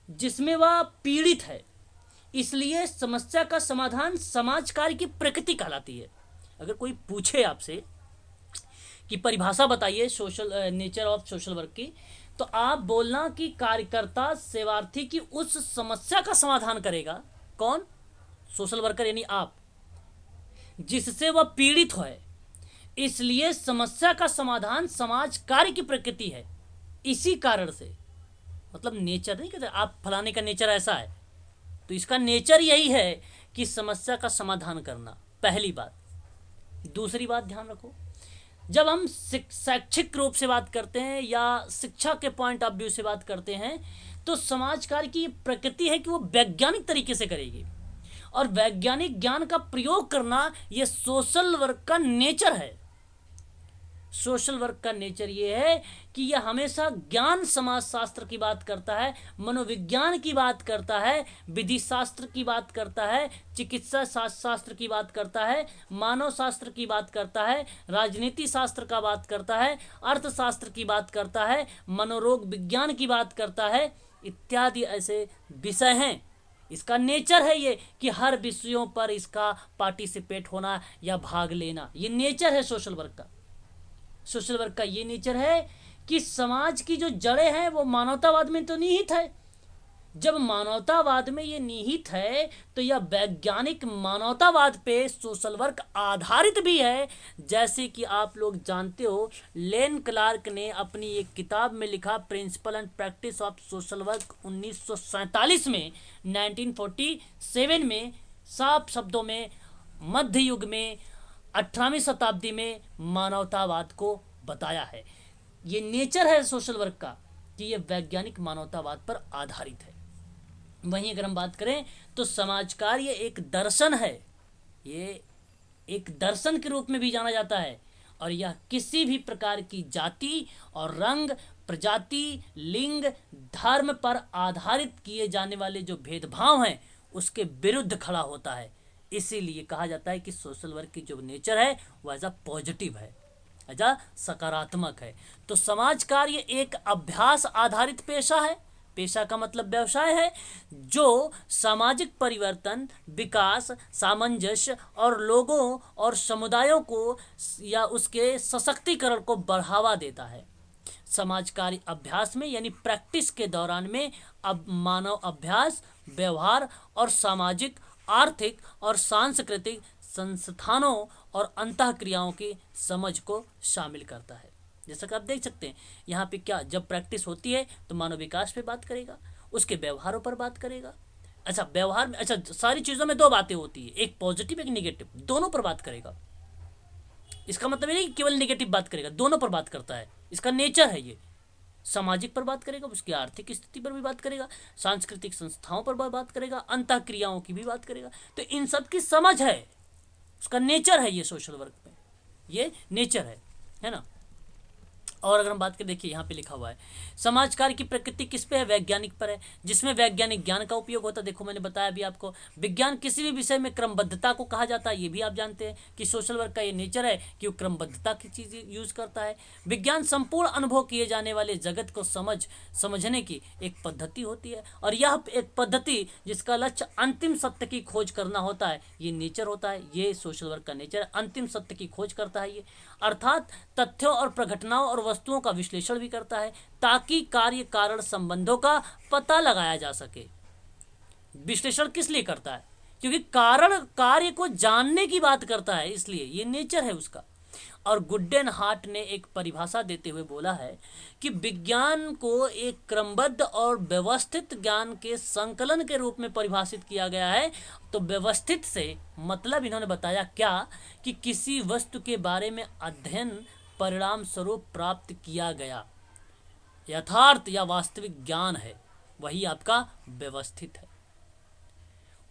जिसमें वह पीड़ित है, इसलिए समस्या का समाधान समाज कार्य की प्रकृति कहलाती है। अगर कोई पूछे आपसे कि परिभाषा बताइए social nature of social work की, तो आप बोलना कि कार्यकर्ता सेवार्थी की उस समस्या का समाधान करेगा। कौन? सोशल वर्कर यानी आप, जिससे वह पीड़ित है, इसलिए समस्या का समाधान समाज कार्य की प्रकृति है। इसी कारण से, मतलब नेचर नहीं कहते आप फलाने का नेचर ऐसा है, तो इसका नेचर यही है कि समस्या का समाधान करना, पहली बात। दूसरी बात ध्यान रखो, जब हम शैक्षिक रूप से बात करते हैं या शिक्षा के पॉइंट ऑफ व्यू से बात करते हैं, तो समाज कार्य की प्रकृति है कि वो वैज्ञानिक तरीके से करेगी, और वैज्ञानिक ज्ञान का प्रयोग करना ये सोशल वर्क का नेचर है। सोशल वर्क का नेचर ये है कि यह हमेशा ज्ञान समाज शास्त्र की बात करता है, मनोविज्ञान की बात करता है, विधि शास्त्र की बात करता है, चिकित्सा शास्त्र की बात करता है, मानव शास्त्र की बात करता है, राजनीति शास्त्र का बात करता है, अर्थशास्त्र की बात करता है, मनोरोग विज्ञान की बात करता है, इत्यादि ऐसे विषय हैं। इसका नेचर है ये कि हर विषयों पर इसका पार्टिसिपेट होना या भाग लेना, ये नेचर है सोशल वर्क का। सोशल वर्क का ये नेचर है कि समाज की जो जड़ें हैं वो मानवतावाद में तो निहित है। जब मानवतावाद में ये निहित है तो यह वैज्ञानिक मानवतावाद पे सोशल वर्क आधारित भी है। जैसे कि आप लोग जानते हो, लेन क्लार्क ने अपनी एक किताब में लिखा principle and practice of social work 1947 में, 1947 में, साफ शब्दों में मध्य युग में 18वीं शताब्दी में मानवतावाद को बताया है। ये नेचर है सोशल वर्क का कि ये वैज्ञानिक मानवतावाद पर आधारित है। वहीं अगर हम बात करें तो समाज कार्य एक दर्शन है, ये एक दर्शन के रूप में भी जाना जाता है, और यह किसी भी प्रकार की जाति और रंग, प्रजाति, लिंग, धर्म पर आधारित किए जाने वाले जो भेदभाव हैं उसके विरुद्ध खड़ा होता है। इसीलिए कहा जाता है कि सोशल वर्क की जो नेचर है वह एज पॉजिटिव है, एज सकारात्मक है। तो समाज कार्य एक अभ्यास आधारित पेशा है, पेशा का मतलब व्यवसाय है, जो सामाजिक परिवर्तन, विकास, सामंजस्य और लोगों और समुदायों को या उसके सशक्तिकरण को बढ़ावा देता है। समाज कार्य अभ्यास में यानी प्रैक्टिस के दौरान में अब मानव अभ्यास, व्यवहार और सामाजिक, आर्थिक और सांस्कृतिक संस्थानों और अंतःक्रियाओं की समझ को शामिल करता है। जैसा कि आप देख सकते हैं यहाँ पे क्या, जब प्रैक्टिस होती है तो मानव विकास पे बात करेगा, उसके व्यवहारों पर बात करेगा। अच्छा, व्यवहार में, अच्छा, सारी चीज़ों में दो बातें होती है, एक पॉजिटिव एक निगेटिव, दोनों पर बात करेगा। इसका मतलब ये नहीं कि केवल निगेटिव बात करेगा, दोनों पर बात करता है, इसका नेचर है ये। सामाजिक पर बात करेगा, उसकी आर्थिक स्थिति पर भी बात करेगा, सांस्कृतिक संस्थाओं पर बात करेगा, अंतःक्रियाओं की भी बात करेगा। तो इन सब की समझ है, उसका नेचर है ये सोशल वर्क में, ये नेचर है ना। और अगर हम बात करें, देखिए यहाँ पे लिखा हुआ है समाज कार्य की प्रकृति किस पे है, वैज्ञानिक पर है, जिसमें वैज्ञानिक ज्ञान का उपयोग होता है। देखो मैंने बताया अभी आपको, विज्ञान किसी भी विषय में क्रमबद्धता को कहा जाता है, ये भी आप जानते हैं कि सोशल वर्क का ये नेचर है कि वो क्रमबद्धता की चीज़ यूज करता है। विज्ञान संपूर्ण अनुभव किए जाने वाले जगत को समझने की एक पद्धति होती है, और यह एक पद्धति जिसका लक्ष्य अंतिम सत्य की खोज करना होता है, ये नेचर होता है, ये सोशल वर्क का नेचर है। अंतिम सत्य की खोज करता है ये, अर्थात तथ्यों और प्रघटनाओं और वस्तुओं का विश्लेषण भी करता है ताकि कार्य कारण संबंधों का पता लगाया जा सके। विश्लेषण किस लिए करता है? क्योंकि कारण कार्य को जानने की बात करता है, इसलिए ये नेचर है उसका। और गुड्डेनहार्ट ने एक परिभाषा देते हुए बोला है कि विज्ञान को एक क्रमबद्ध और व्यवस्थित ज्ञान के संकलन के रूप में परिभाषित किया गया है। तो व्यवस्थित से मतलब इन्होंने बताया क्या, कि किसी वस्तु के बारे में अध्ययन परिणाम स्वरूप प्राप्त किया गया यथार्थ या वास्तविक ज्ञान है, वही आपका व्यवस्थित है।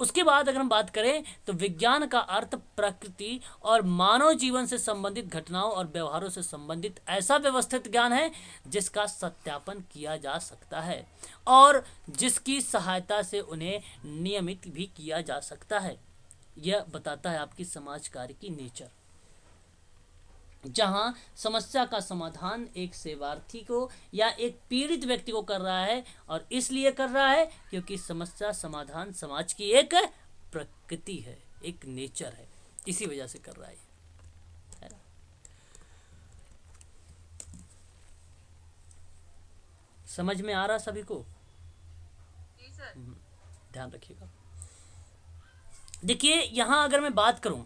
उसके बाद अगर हम बात करें तो विज्ञान का अर्थ प्रकृति और मानव जीवन से संबंधित घटनाओं और व्यवहारों से संबंधित ऐसा व्यवस्थित ज्ञान है जिसका सत्यापन किया जा सकता है और जिसकी सहायता से उन्हें नियमित भी किया जा सकता है। यह बताता है आपकी समाज कार्य की नेचर। जहां समस्या का समाधान एक सेवार्थी को या एक पीड़ित व्यक्ति को कर रहा है, और इसलिए कर रहा है क्योंकि समस्या समाधान समाज की एक प्रकृति है, एक नेचर है, इसी वजह से कर रहा है ना? समझ में आ रहा सभी को? जी सर। ध्यान रखिएगा। देखिए यहां अगर मैं बात करूं,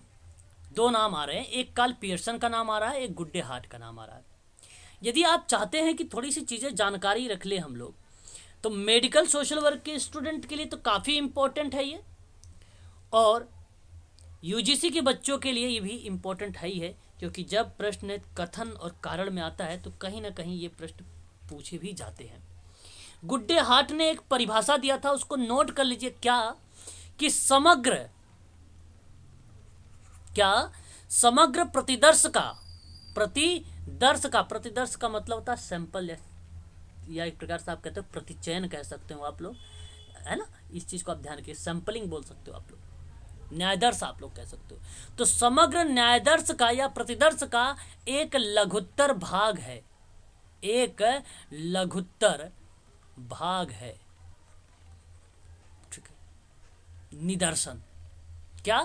दो नाम आ रहे हैं, एक कार्ल पियर्सन का नाम आ रहा है, एक गुड्डे हार्ट का नाम आ रहा है। यदि आप चाहते हैं कि थोड़ी सी चीज़ें जानकारी रख ले हम लोग, तो मेडिकल सोशल वर्क के स्टूडेंट के लिए तो काफ़ी इम्पोर्टेंट है ये, और यूजीसी के बच्चों के लिए ये भी इम्पोर्टेंट है ही है, क्योंकि जब प्रश्न कथन और कारण में आता है तो कहीं ना कहीं ये प्रश्न पूछे भी जाते हैं। गुड्डे हार्ट ने एक परिभाषा दिया था, उसको नोट कर लीजिए, क्या कि समग्र प्रतिदर्श का मतलब होता है सैंपल, या एक प्रकार से आप कहते हो प्रतिचयन कह सकते हो आप लोग, है ना? इस चीज को आप ध्यान रखिए, सैंपलिंग बोल सकते हो आप लोग, न्यायदर्श आप लोग कह सकते हो। तो समग्र न्यायदर्श का या प्रतिदर्श का एक लघुत्तर भाग है, एक लघुत्तर भाग है, ठीक है? निदर्शन, क्या?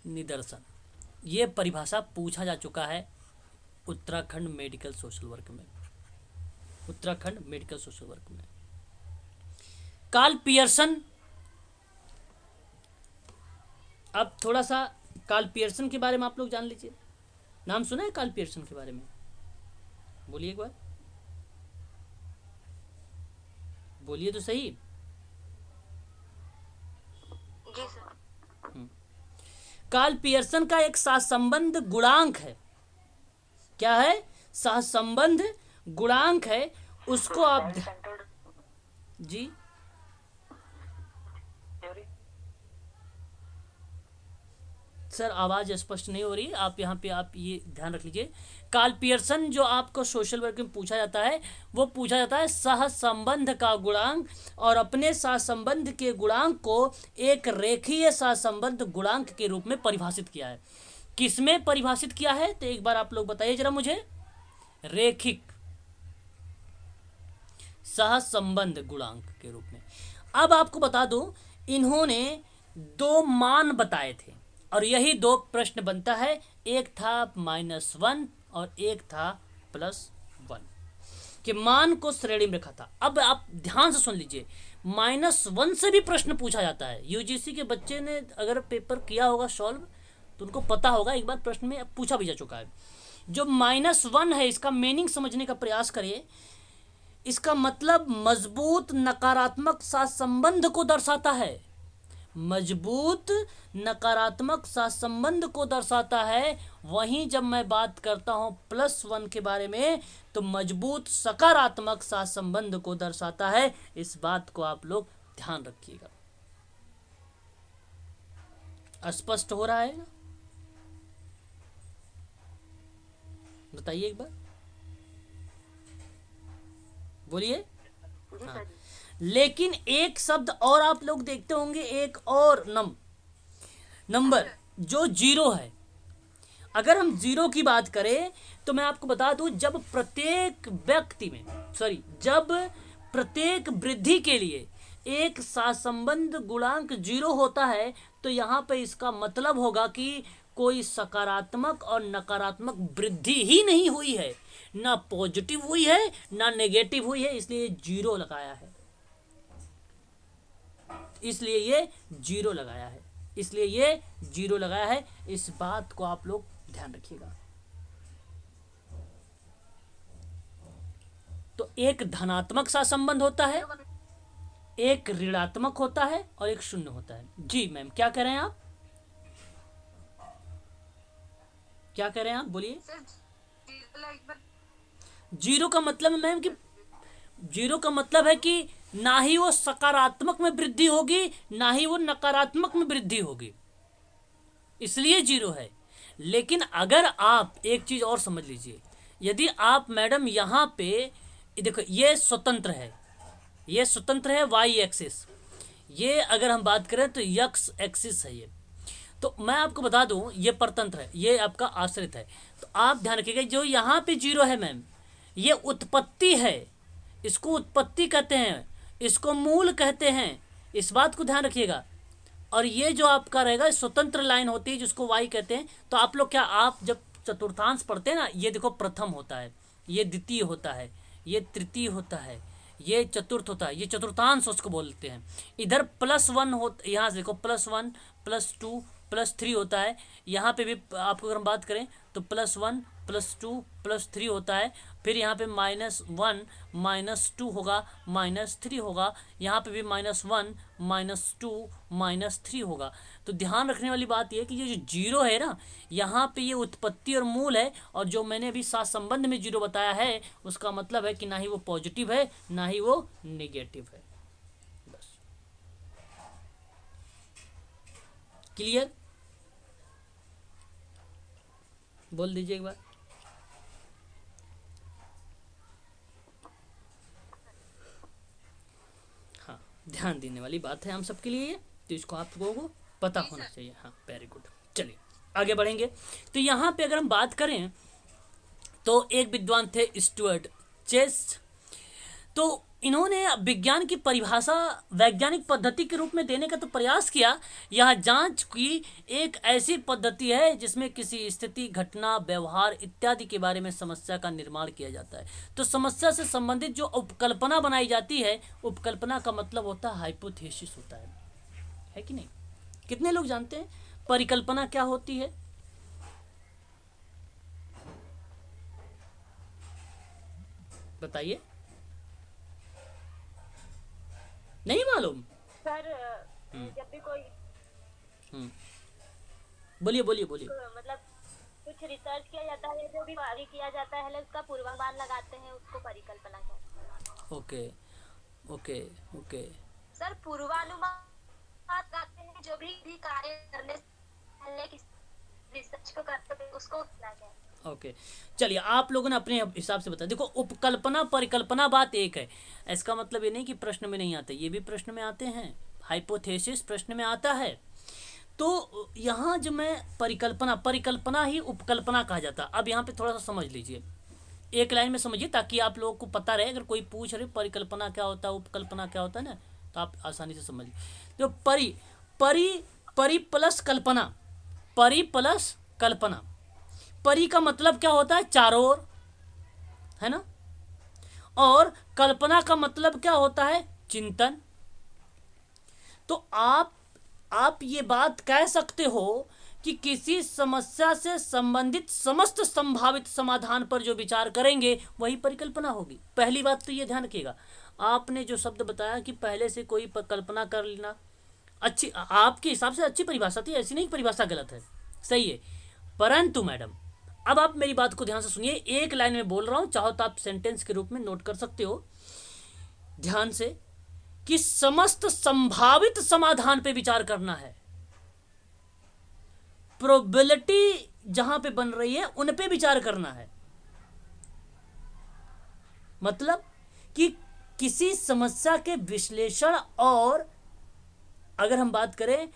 निदर्शन। ये परिभाषा पूछा जा चुका है उत्तराखंड मेडिकल सोशल वर्क में, उत्तराखंड मेडिकल सोशल वर्क में। कार्ल पियर्सन, अब थोड़ा सा कार्ल पियर्सन के बारे में आप लोग जान लीजिए। नाम सुना है कार्ल पियर्सन के बारे में? बोलिए एक बार, बोलिए तो सही। जी सर। कार्ल पियर्सन का एक सहसंबंध गुणांक है, क्या है? सहसंबंध गुणांक है, उसको आप सेंटर्ड जी थ्योरी। सर आवाज स्पष्ट नहीं हो रही, आप यहाँ पे आप ये ध्यान रख लीजिए। कार्ल पियर्सन जो आपको सोशल वर्क में पूछा जाता है, वो पूछा जाता है सहसंबंध का गुणांक, और अपने सहसंबंध के गुणांक को एक रेखीय सहसंबंध गुणांक के रूप में परिभाषित किया है। किसमें परिभाषित किया है? तो एक बार आप लोग बताइए जरा मुझे। रेखिक सहसंबंध गुणांक के रूप में। अब आपको बता दूं, इन्होंने दो मान बताए थे, और यही दो प्रश्न बनता है, एक था -1 और एक था +1, कि मान को श्रेणी में रखा था। अब आप ध्यान से सुन लीजिए, -1 से भी प्रश्न पूछा जाता है। यूजीसी के बच्चे ने अगर पेपर किया होगा सॉल्व तो उनको पता होगा, एक बार प्रश्न में पूछा भी जा चुका है। जो -1 है, इसका मीनिंग समझने का प्रयास करिए। इसका मतलब मजबूत नकारात्मक सहसंबंध को दर्शाता है, मजबूत नकारात्मक सहसंबंध को दर्शाता है। वहीं जब मैं बात करता हूं +1 के बारे में, तो मजबूत सकारात्मक सहसंबंध को दर्शाता है। इस बात को आप लोग ध्यान रखिएगा। स्पष्ट हो रहा है ना? बताइए एक बार, बोलिए। हाँ। लेकिन एक शब्द और आप लोग देखते होंगे, एक और नंबर जो 0 है। अगर हम 0 की बात करें तो मैं आपको बता दूं, जब प्रत्येक वृद्धि के लिए एक सहसंबंध गुणांक 0 होता है, तो यहाँ पे इसका मतलब होगा कि कोई सकारात्मक और नकारात्मक वृद्धि ही नहीं हुई है, ना पॉजिटिव हुई है ना नेगेटिव हुई है, इसलिए 0 लगाया है, इसलिए ये 0 लगाया है, इसलिए ये 0 लगाया है। इस बात को आप लोग ध्यान रखिएगा। तो एक धनात्मक सहसंबंध होता है, एक ऋणात्मक होता है, और एक 0 होता है। जी मैम, क्या कह रहे हैं आप? क्या कह रहे हैं आप? बोलिए। 0 का मतलब मैम कि 0 का मतलब है कि ना ही वो सकारात्मक में वृद्धि होगी, ना ही वो नकारात्मक में वृद्धि होगी, इसलिए 0 है। लेकिन अगर आप एक चीज और समझ लीजिए, यदि आप मैडम यहाँ पे देखो, ये स्वतंत्र है, ये स्वतंत्र है y एक्सिस, ये अगर हम बात करें तो x एक्सिस है ये। तो मैं आपको बता दूं ये परतंत्र है, ये आपका आश्रित है। तो आप ध्यान रखिएगा जो यहाँ पे जीरो है मैम, ये उत्पत्ति है, इसको उत्पत्ति कहते हैं, इसको मूल कहते हैं, इस बात को ध्यान रखिएगा। और ये जो आपका रहेगा स्वतंत्र लाइन होती है जिसको वाई कहते हैं। तो आप लोग क्या, आप जब चतुर्थांश पढ़ते हैं ना, ये देखो प्रथम होता है, ये द्वितीय होता है, ये तृतीय होता है, ये चतुर्थ होता है, ये चतुर्थांश उसको बोलते हैं। इधर +1 हो, यहाँ से देखो +1 +2 +3 होता है। यहाँ पे भी आपको अगर हम बात करें तो +1 +2 +3 होता है। फिर यहाँ पे -1 -2 होगा, -3 होगा। यहाँ पे भी -1 -2 -3 होगा। तो ध्यान रखने वाली बात यह है कि ये जो जीरो है ना, यहाँ पे ये उत्पत्ति और मूल है। और जो मैंने अभी साथ संबंध में जीरो बताया है, उसका मतलब है कि ना ही वो पॉजिटिव है ना ही वो नेगेटिव है। बस क्लियर? बोल दीजिए एक बार। हाँ, ध्यान देने वाली बात है हम सबके लिए, तो इसको आप लोगों को पता होना चाहिए। हाँ, वेरी गुड। चलिए आगे बढ़ेंगे। तो यहाँ पे अगर हम बात करें तो एक विद्वान थे स्टुअर्ट चेस, तो इन्होंने विज्ञान की परिभाषा वैज्ञानिक पद्धति के रूप में देने का तो प्रयास किया। यह जांच की एक ऐसी पद्धति है जिसमें किसी स्थिति, घटना, व्यवहार इत्यादि के बारे में समस्या का निर्माण किया जाता है। तो समस्या से संबंधित जो उपकल्पना बनाई जाती है, उपकल्पना का मतलब होता है हाइपोथेसिस होता है कि नहीं? कितने लोग जानते हैं परिकल्पना क्या होती है? बताइए। नहीं मालूम? सर जब भी कोई बोलिए बोलिए बोलिए। मतलब कुछ रिसर्च किया जाता है, जो भी आगे किया जाता है उसका पूर्वानुमान लगाते हैं, उसको परिकल्पना कहते हैं। Okay okay okay. सर पूर्वानुमान लगाते हैं जो भी कार्य करने से पहले किसी रिसर्च को करते हैं, उसको क्या कहते हैं? ओके चलिए, आप लोगों ने अपने हिसाब से बताया। देखो उपकल्पना परिकल्पना बात एक है, इसका मतलब ये नहीं कि प्रश्न में नहीं आते, ये भी प्रश्न में आते हैं। हाइपोथेसिस प्रश्न में आता है। तो यहाँ जो मैं परिकल्पना ही उपकल्पना कहा जाता है। अब यहाँ पे थोड़ा सा समझ लीजिए, एक लाइन में समझिए ताकि आप लोगों को पता रहे। अगर कोई पूछ रहे परिकल्पना क्या होता है, उपकल्पना क्या होता है ना, तो आप आसानी से समझिए। तो परि प्लस कल्पना, परि प्लस कल्पना। परि का मतलब क्या होता है? चारों ओर, है ना। और कल्पना का मतलब क्या होता है? चिंतन। तो आप ये बात कह सकते हो कि किसी समस्या से संबंधित समस्त संभावित समाधान पर जो विचार करेंगे वही परिकल्पना होगी। पहली बात तो ये ध्यान रखिएगा, आपने जो शब्द बताया कि पहले से कोई कल्पना कर लेना, अच्छी, आपके हिसाब से अच्छी परिभाषा थी, ऐसी नहीं परिभाषा गलत है, सही है। परंतु मैडम अब आप मेरी बात को ध्यान से सुनिए, एक लाइन में बोल रहा हूं, चाहो तो आप सेंटेंस के रूप में नोट कर सकते हो ध्यान से, कि समस्त संभावित समाधान पे विचार करना है। प्रोबेबिलिटी जहां पे बन रही है उन पे विचार करना है। मतलब कि किसी समस्या के विश्लेषण और अगर हम बात करें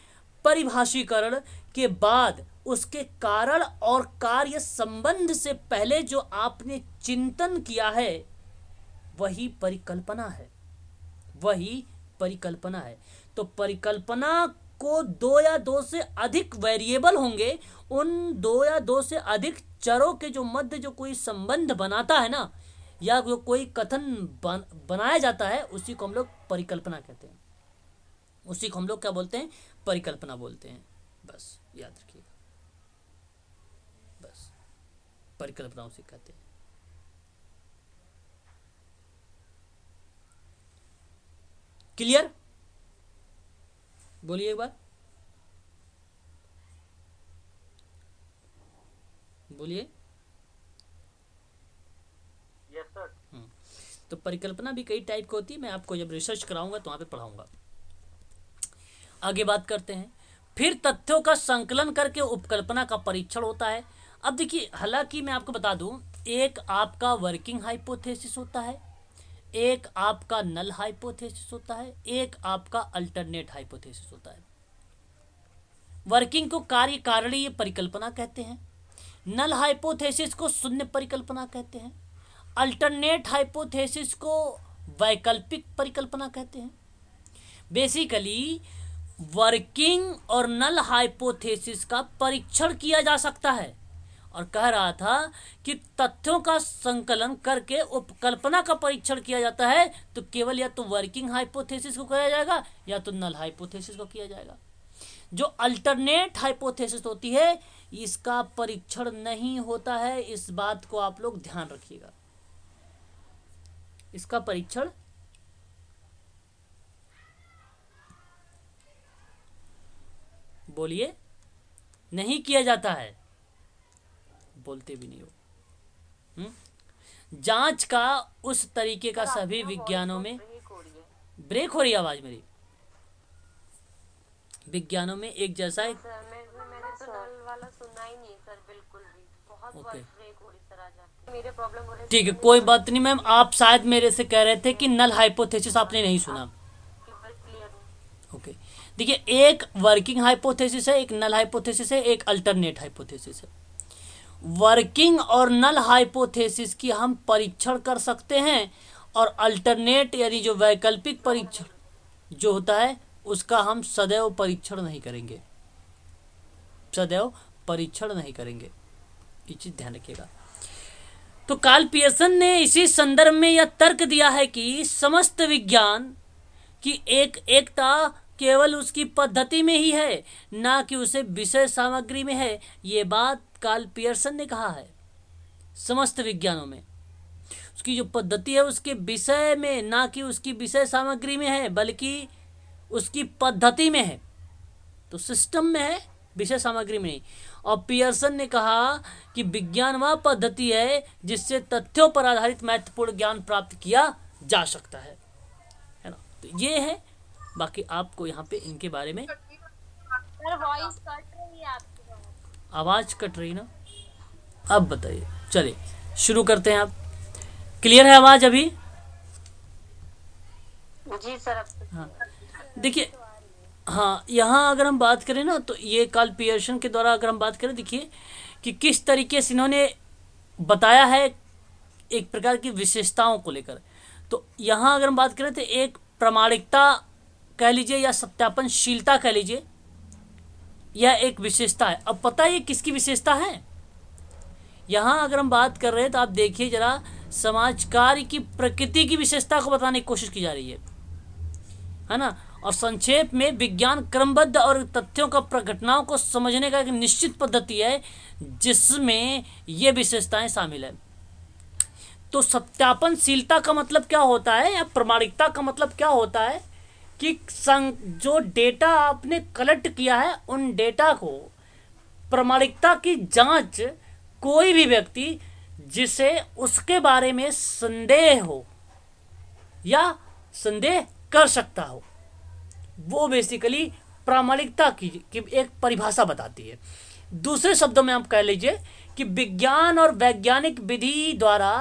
परिभाषीकरण के बाद उसके कारण और कार्य संबंध से पहले जो आपने चिंतन किया है वही परिकल्पना है, वही परिकल्पना है। तो परिकल्पना को 2 या 2 से अधिक वेरिएबल होंगे, उन 2 या 2 से अधिक चरों के जो मध्य जो कोई संबंध बनाता है ना, या जो कोई कथन बनाया जाता है, उसी को हम लोग परिकल्पना कहते हैं। उसी को हम लोग क्या बोलते हैं? परिकल्पना बोलते हैं। बस याद रखिएगा, बस परिकल्पनाओं से कहते हैं। क्लियर? बोलिए एक बार, बोलिए। Yes sir. तो परिकल्पना भी कई टाइप की होती है, मैं आपको जब रिसर्च कराऊंगा तो वहां पे पढ़ाऊंगा। आगे बात करते हैं। फिर तथ्यों का संकलन करके उपकल्पना का परीक्षण होता है। अब देखिए, हालांकि मैं आपको बता दूं, एक आपका वर्किंग हाइपोथेसिस होता है, एक आपका नल हाइपोथेसिस होता है, एक आपका अल्टरनेट हाइपोथेसिस होता है। वर्किंग को कार्य कारणीय परिकल्पना कहते हैं, नल हाइपोथेसिस को शून्य परिकल्पना कहते हैं, अल्टरनेट हाइपोथेसिस को वैकल्पिक परिकल्पना कहते हैं। बेसिकली वर्किंग और नल हाइपोथेसिस का परीक्षण किया जा सकता है, और कह रहा था कि तथ्यों का संकलन करके उपकल्पना का परीक्षण किया जाता है, तो केवल या तो वर्किंग हाइपोथेसिस को किया जाएगा या तो नल हाइपोथेसिस को किया जाएगा। जो अल्टरनेट हाइपोथेसिस होती है इसका परीक्षण नहीं होता है, इस बात को आप लोग ध्यान रखिएगा। इसका परीक्षण बोलिए नहीं किया जाता है, बोलते भी नहीं हो। जांच का उस तरीके का सभी विज्ञानों में ब्रेक हो रही है आवाज मेरी, विज्ञानों में एक जैसा है। मैंने तो नल वाला सुना ही नहीं सर, बिल्कुल भी। बहुत बार ओके। ब्रेक हो रही सर, आ जाती मेरे प्रॉब्लम हो रही। ठीक है, कोई बात नहीं मैम, आप शायद मेरे से कह रहे थे कि नल हाइपोथेसिस आपने नहीं सुना। क्लियर। ओके, देखिए एक वर्किंग हाइपोथेसिस है, एक नल हाइपोथेसिस है, एक अल्टरनेट हाइपोथेसिस है। वर्किंग और नल हाइपोथेसिस की हम परीक्षण कर सकते हैं, और अल्टरनेट यानी जो वैकल्पिक परीक्षण जो होता है उसका हम सदैव परीक्षण नहीं करेंगे, सदैव परीक्षण नहीं करेंगे, ये चीज ध्यान रखिएगा। तो कार्ल पियर्सन ने इसी संदर्भ में यह तर्क दिया है कि समस्त विज्ञान की एकता केवल उसकी पद्धति में ही है, ना कि उसे विषय सामग्री में है। ये बात कार्ल पियर्सन ने कहा है। समस्त विज्ञानों में उसकी जो पद्धति है उसके विषय में, ना कि उसकी विषय सामग्री में है, बल्कि उसकी पद्धति में है। तो सिस्टम में है, विषय सामग्री में नहीं। और पियर्सन ने कहा कि विज्ञान वह पद्धति है जिससे तथ्यों पर आधारित महत्वपूर्ण ज्ञान प्राप्त किया जा सकता है ना। तो ये है, बाकी आपको यहाँ पे इनके बारे में सर वॉइस कट रही है आपकी बहुत। आवाज कट रही ना। अब बताइए, चलिए शुरू करते हैं। आप क्लियर है आवाज अभी? जी सर, अब हाँ देखिए, हाँ यहाँ अगर हम बात करें ना तो ये कार्ल पियर्सन के द्वारा अगर हम बात करें, देखिए कि किस तरीके से इन्होंने बताया है एक प्रकार की विशेषताओं को लेकर। तो यहाँ अगर हम बात करें तो एक प्रामाणिकता कह लीजिए या सत्यापनशीलता कह लीजिए, यह एक विशेषता है। अब पता है ये किसकी विशेषता है? यहाँ अगर हम बात कर रहे हैं तो आप देखिए जरा, समाज कार्य की प्रकृति की विशेषता को बताने की कोशिश की जा रही है ना। और संक्षेप में विज्ञान क्रमबद्ध और तथ्यों का प्रघटनाओं को समझने का एक निश्चित पद्धति है जिसमें ये विशेषताएं शामिल है। तो सत्यापनशीलता का मतलब क्या होता है, या प्रामाणिकता का मतलब क्या होता है कि जो डेटा आपने कलेक्ट किया है उन डेटा को प्रामाणिकता की जांच कोई भी व्यक्ति जिसे उसके बारे में संदेह हो या संदेह कर सकता हो, वो बेसिकली प्रामाणिकता की एक परिभाषा बताती है। दूसरे शब्दों में आप कह लीजिए कि विज्ञान और वैज्ञानिक विधि द्वारा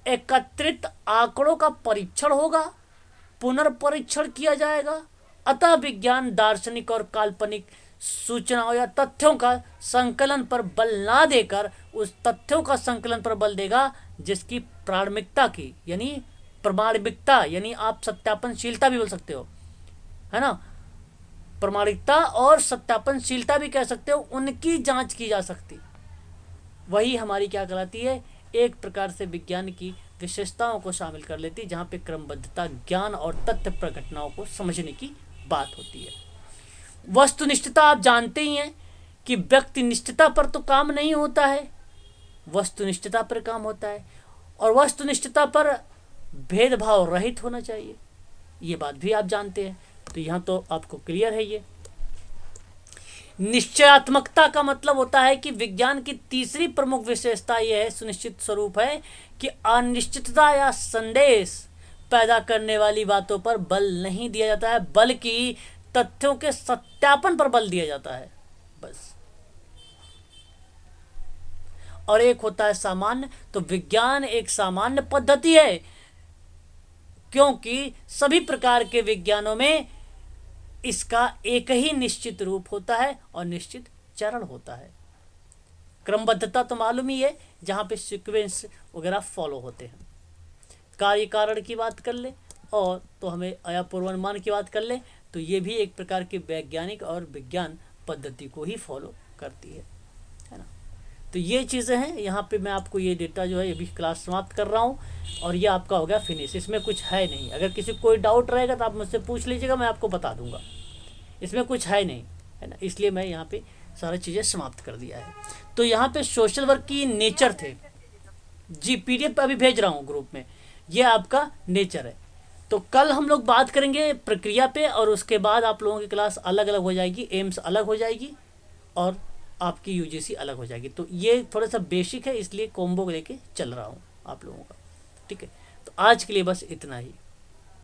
एकत्रित आंकड़ों का परीक्षण होगा, पुनर्परीक्षण किया जाएगा। अतः विज्ञान दार्शनिक और काल्पनिक सूचनाओं या तथ्यों का संकलन पर बल ना देकर उस तथ्यों का संकलन पर बल देगा जिसकी प्रामाणिकता की यानी प्रामाणिकता यानी आप सत्यापनशीलता भी बोल सकते हो, है ना। प्रामाणिकता और सत्यापनशीलता भी कह सकते हो, उनकी जांच की जा सकती, वही हमारी क्या कहलाती है, एक प्रकार से विज्ञान की विशेषताओं को शामिल कर लेती है, जहाँ पे क्रमबद्धता, ज्ञान और तथ्य प्रघटनाओं को समझने की बात होती है। वस्तुनिष्ठता आप जानते ही हैं कि व्यक्तिनिष्ठता पर तो काम नहीं होता है, वस्तुनिष्ठता पर काम होता है, और वस्तुनिष्ठता पर भेदभाव रहित होना चाहिए, ये बात भी आप जानते हैं। तो यहाँ तो आपको क्लियर है। ये निश्चयात्मकता का मतलब होता है कि विज्ञान की तीसरी प्रमुख विशेषता यह है, सुनिश्चित स्वरूप है कि अनिश्चितता या संदेश पैदा करने वाली बातों पर बल नहीं दिया जाता है, बल्कि तथ्यों के सत्यापन पर बल दिया जाता है, बस। और एक होता है सामान्य। तो विज्ञान एक सामान्य पद्धति है, क्योंकि सभी प्रकार के विज्ञानों में इसका एक ही निश्चित रूप होता है और निश्चित चरण होता है। क्रमबद्धता तो मालूम ही है, जहाँ पे सीक्वेंस वगैरह फॉलो होते हैं। कार्य कारण की बात कर ले और तो हमें अया पूर्वानुमान की बात कर ले, तो ये भी एक प्रकार की वैज्ञानिक और विज्ञान पद्धति को ही फॉलो करती है ना। तो ये चीज़ें हैं। यहाँ पे मैं आपको ये डेटा जो है ये भी क्लास समाप्त कर रहा हूँ और ये आपका हो गया फिनिश। इसमें कुछ है नहीं, अगर किसी को कोई डाउट रहेगा तो आप मुझसे पूछ लीजिएगा, मैं आपको बता दूंगा। इसमें कुछ है नहीं, है ना, इसलिए मैं यहाँ पे सारी चीज़ें समाप्त कर दिया है। तो यहाँ पे सोशल वर्क की नेचर थे जी, PDF अभी भेज रहा हूँ ग्रुप में। ये आपका नेचर है। तो कल हम लोग बात करेंगे प्रक्रिया पे और उसके बाद आप लोगों की क्लास अलग अलग हो जाएगी, एम्स अलग हो जाएगी और आपकी UGC अलग हो जाएगी। तो ये थोड़ा सा बेसिक है, इसलिए कॉम्बो लेके चल रहा हूँ आप लोगों का। ठीक है, तो आज के लिए बस इतना ही।